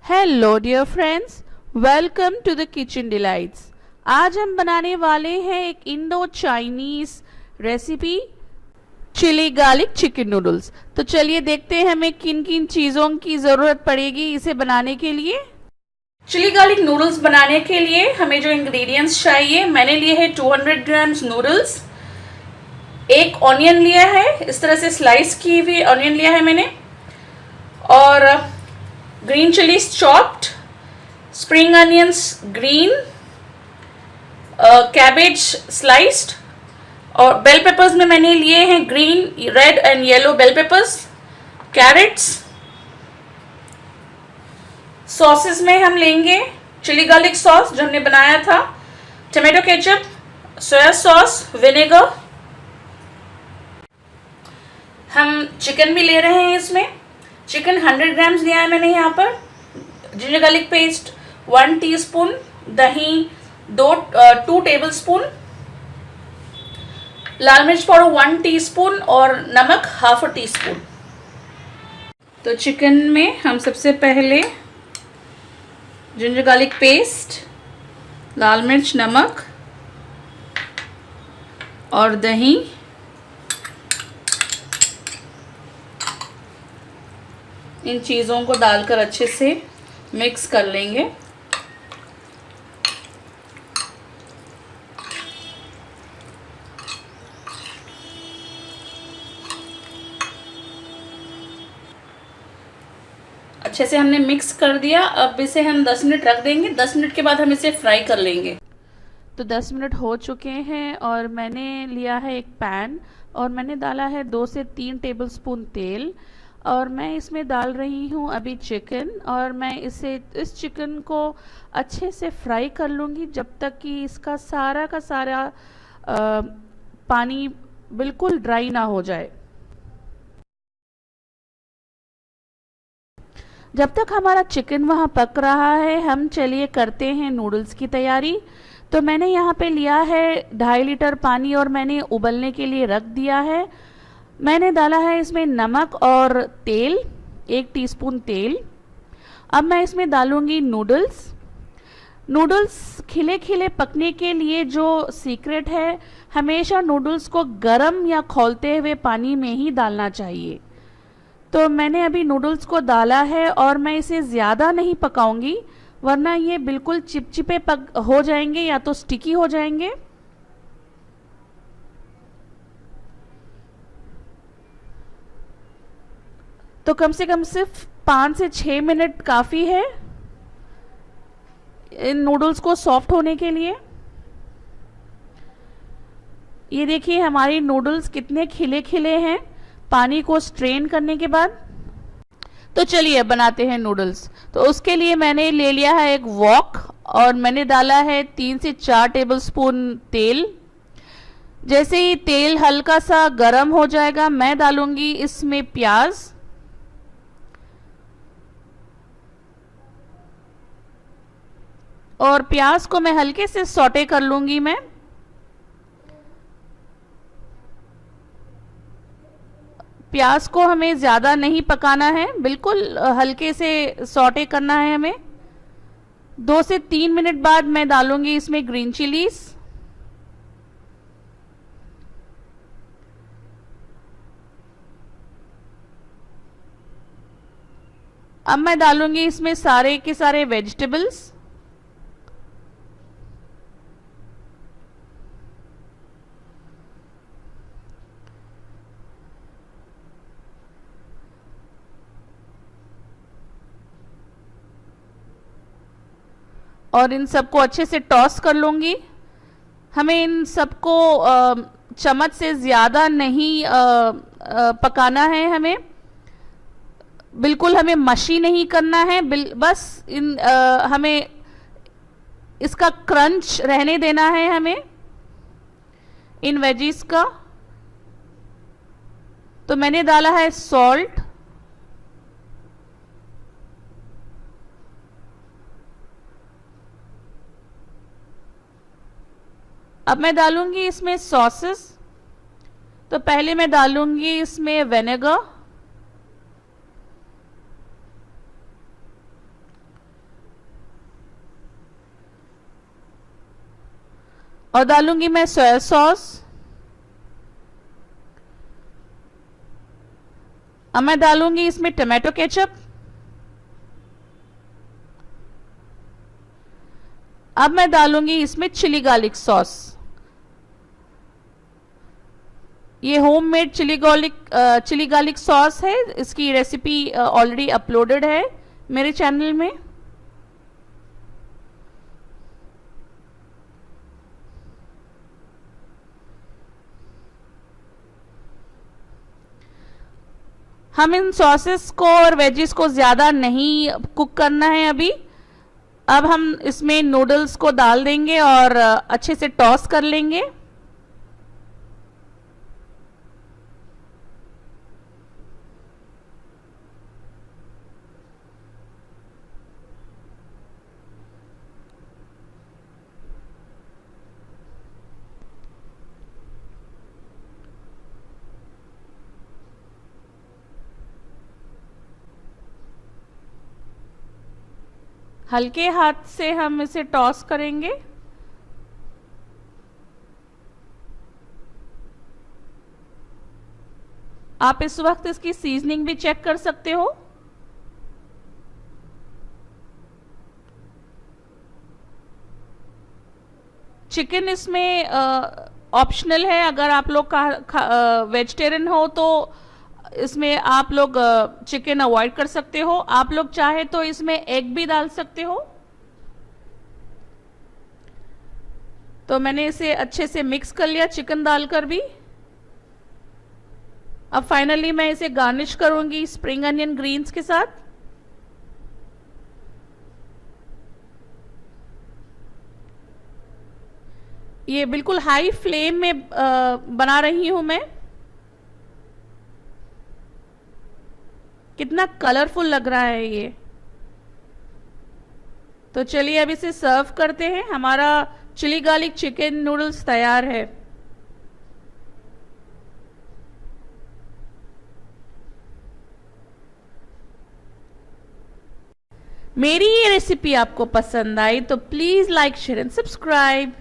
Hello dear friends, welcome to the kitchen delights. आज हम बनाने वाले हैं एक Indo Chinese recipe, chilli garlic chicken noodles. तो चलिए देखते हैं हमें किन किन चीज़ों की ज़रूरत पड़ेगी इसे बनाने के लिए। चिली गार्लिक नूडल्स बनाने के लिए हमें जो इंग्रेडिएंट्स चाहिए, मैंने लिए है 200 ग्राम्स नूडल्स, एक ऑनियन लिया है, इस तरह से स्लाइस की हुई ऑनियन लिया है मैंने, और green chillies chopped, spring onions green, cabbage sliced, और बेल पेपर्स में मैंने लिए हैं green, red and yellow bell peppers, carrots. Sauces में हम लेंगे चिली गार्लिक सॉस जो हमने बनाया था, tomato ketchup, soya sauce, vinegar. हम चिकन भी ले रहे हैं इसमें। चिकन 100 ग्राम्स लिया है मैंने यहाँ पर। जिंजर गार्लिक पेस्ट 1 टीस्पून, दही 2 टेबलस्पून, लाल मिर्च पाउडर 1 टीस्पून और नमक ½ टीस्पून। तो चिकन में हम सबसे पहले जिंजर गार्लिक पेस्ट, लाल मिर्च, नमक और दही इन चीज़ों को डालकर अच्छे से मिक्स कर लेंगे। अच्छे से हमने मिक्स कर दिया। अब इसे हम 10 मिनट रख देंगे। 10 मिनट के बाद हम इसे फ्राई कर लेंगे। तो 10 मिनट हो चुके हैं और मैंने लिया है एक पैन और मैंने डाला है 2 से 3 टेबलस्पून तेल, और मैं इसमें डाल रही हूँ अभी चिकन, और मैं इस चिकन को अच्छे से फ्राई कर लूँगी जब तक कि इसका सारा का सारा पानी बिल्कुल ड्राई ना हो जाए। जब तक हमारा चिकन वहाँ पक रहा है, हम चलिए करते हैं नूडल्स की तैयारी। तो मैंने यहाँ पे लिया है 2.5 लीटर पानी और मैंने उबलने के लिए रख दिया है। मैंने डाला है इसमें नमक और तेल, 1 टीस्पून तेल। अब मैं इसमें डालूंगी नूडल्स। नूडल्स खिले खिले पकने के लिए जो सीक्रेट है, हमेशा नूडल्स को गर्म या खौलते हुए पानी में ही डालना चाहिए। तो मैंने अभी नूडल्स को डाला है और मैं इसे ज़्यादा नहीं पकाऊंगी, वरना ये बिल्कुल चिपचिपे हो जाएंगे या तो स्टिकी हो जाएंगे। तो कम से कम सिर्फ 5 से 6 मिनट काफ़ी है इन नूडल्स को सॉफ्ट होने के लिए। ये देखिए हमारी नूडल्स कितने खिले खिले हैं पानी को स्ट्रेन करने के बाद। तो चलिए बनाते हैं नूडल्स। तो उसके लिए मैंने ले लिया है एक वॉक और मैंने डाला है 3 से 4 टेबलस्पून तेल। जैसे ही तेल हल्का सा गर्म हो जाएगा, मैं डालूंगी इसमें प्याज, और प्याज को मैं हल्के से सौटे कर लूंगी। मैं प्याज को हमें ज़्यादा नहीं पकाना है, बिल्कुल हल्के से सौटे करना है हमें। 2 से 3 मिनट बाद मैं डालूंगी इसमें ग्रीन चिलीज, अब मैं डालूंगी इसमें सारे के सारे वेजिटेबल्स। और इन सबको अच्छे से टॉस कर लूँगी। हमें इन सबको चम्मच से ज़्यादा नहीं पकाना है, हमें बिल्कुल हमें मशी नहीं करना है, बस हमें इसका क्रंच रहने देना है हमें इन वेजीज का। तो मैंने डाला है सॉल्ट, अब मैं डालूंगी इसमें सॉसेस। तो पहले मैं डालूंगी इसमें विनेगर, और डालूंगी मैं सोया सॉस। अब मैं डालूंगी इसमें टमाटो केचप। अब मैं डालूंगी इसमें चिली गार्लिक सॉस। ये होममेड चिली गार्लिक सॉस है। इसकी रेसिपी ऑलरेडी अपलोडेड है मेरे चैनल में। हम इन सॉसेस को और वेजिस को ज़्यादा नहीं कुक करना है अभी। अब हम इसमें नूडल्स को डाल देंगे और अच्छे से टॉस कर लेंगे। हल्के हाथ से हम इसे टॉस करेंगे। आप इस वक्त इसकी सीजनिंग भी चेक कर सकते हो। चिकन इसमें ऑप्शनल है। अगर आप लोग वेजिटेरियन हो तो इसमें आप लोग चिकन अवॉइड कर सकते हो। आप लोग चाहे तो इसमें एग भी डाल सकते हो। तो मैंने इसे अच्छे से मिक्स कर लिया चिकन डालकर भी। अब फाइनली मैं इसे गार्निश करूंगी स्प्रिंग अनियन ग्रीन्स के साथ। ये बिल्कुल हाई फ्लेम में बना रही हूं मैं। कितना कलरफुल लग रहा है ये। तो चलिए अब इसे सर्व करते हैं। हमारा चिली गार्लिक चिकन नूडल्स तैयार है। मेरी ये रेसिपी आपको पसंद आई तो please like share and subscribe.